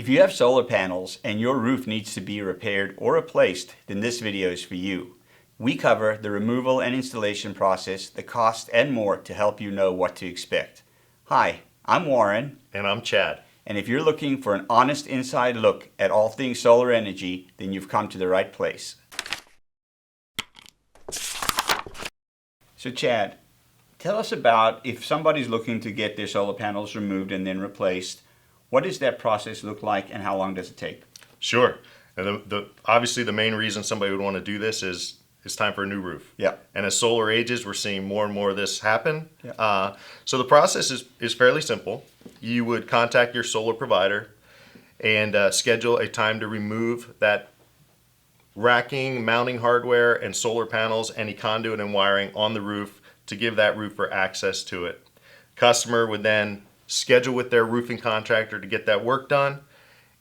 If you have solar panels and your roof needs to be repaired or replaced, then this video is for you. We cover the removal and installation process, the cost, and more to help you know what to expect. Hi, I'm Warren. And I'm Chad. And if you're looking for an honest inside look at all things solar energy, then you've come to the right place. So Chad, tell us about if somebody's looking to get their solar panels removed and then replaced, what does that process look like and how long does it take? Sure. And obviously the main reason somebody would want to do this is it's time for a new roof. Yeah. And as solar ages, we're seeing more and more of this happen. Yeah. So the process is fairly simple. You would contact your solar provider and schedule a time to remove that racking, mounting hardware, and solar panels, any conduit and wiring on the roof to give that roofer access to it. Customer would then schedule with their roofing contractor to get that work done,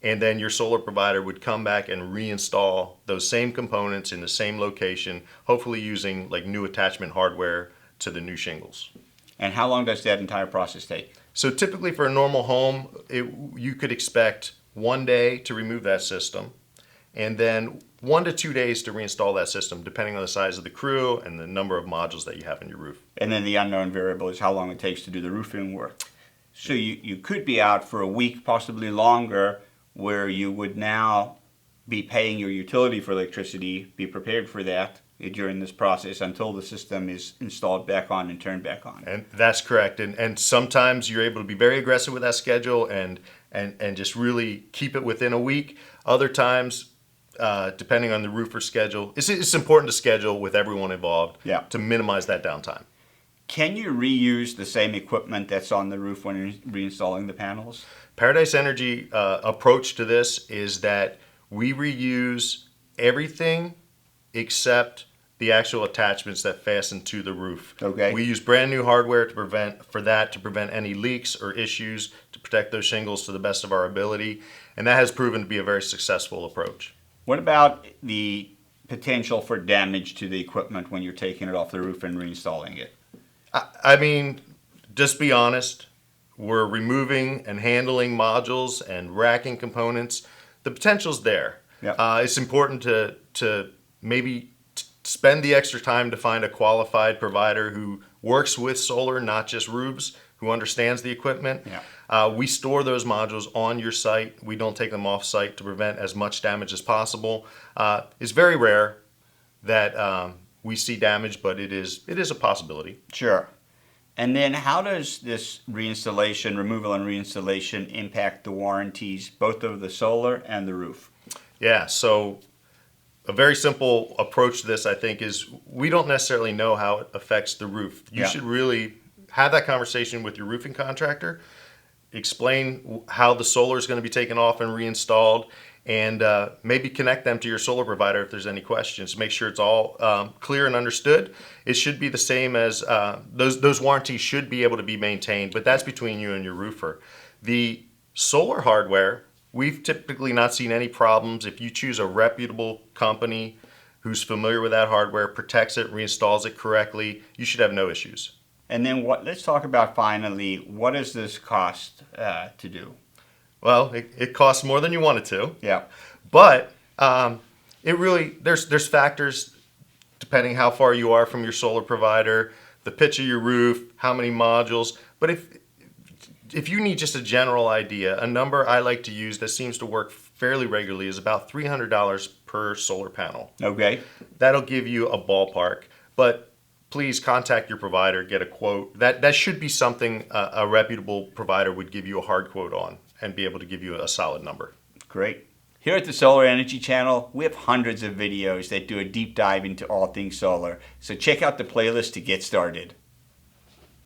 and then your solar provider would come back and reinstall those same components in the same location, hopefully using like new attachment hardware to the new shingles. And how long does that entire process take? So typically for a normal home, you could expect 1 day to remove that system, and then 1 to 2 days to reinstall that system, depending on the size of the crew and the number of modules that you have in your roof. And then the unknown variable is how long it takes to do the roofing work. So you could be out for a week, possibly longer, where you would now be paying your utility for electricity, be prepared for that during this process until the system is installed back on and turned back on. And that's correct. And sometimes you're able to be very aggressive with that schedule and just really keep it within a week. Other times, depending on the roofer's schedule, it's important to schedule with everyone involved to minimize that downtime. Can you reuse the same equipment that's on the roof when you're reinstalling the panels? Paradise Energy approach to this is that we reuse everything except the actual attachments that fasten to the roof. Okay. We use brand new hardware to prevent any leaks or issues, to protect those shingles to the best of our ability, and that has proven to be a very successful approach. What about the potential for damage to the equipment when you're taking it off the roof and reinstalling it? I mean, just be honest. We're removing and handling modules and racking components. The potential's there. Yeah. It's important to maybe spend the extra time to find a qualified provider who works with solar, not just roofs, who understands the equipment. Yeah. We store those modules on your site. We don't take them off site to prevent as much damage as possible. It's very rare that we see damage, but it is a possibility. Sure. And then how does this reinstallation, removal and reinstallation impact the warranties, both of the solar and the roof? Yeah, so a very simple approach to this, I think, is we don't necessarily know how it affects the roof. You should really have that conversation with your roofing contractor, explain how the solar is going to be taken off and reinstalled, and maybe connect them to your solar provider if there's any questions. Make sure it's all clear and understood. It should be the same as those warranties should be able to be maintained, but that's between you and your roofer. The solar hardware, we've typically not seen any problems. If you choose a reputable company who's familiar with that hardware, protects it, reinstalls it correctly, you should have no issues. And then let's talk about finally, what does this cost to do? Well, it costs more than you want it to. Yeah. But it really, there's factors depending how far you are from your solar provider, the pitch of your roof, how many modules. But if you need just a general idea, a number I like to use that seems to work fairly regularly is about $300 per solar panel. Okay. That'll give you a ballpark. But please contact your provider, get a quote. That should be something a reputable provider would give you a hard quote on and be able to give you a solid number. Great. Here at the Solar Energy Channel, we have hundreds of videos that do a deep dive into all things solar. So check out the playlist to get started.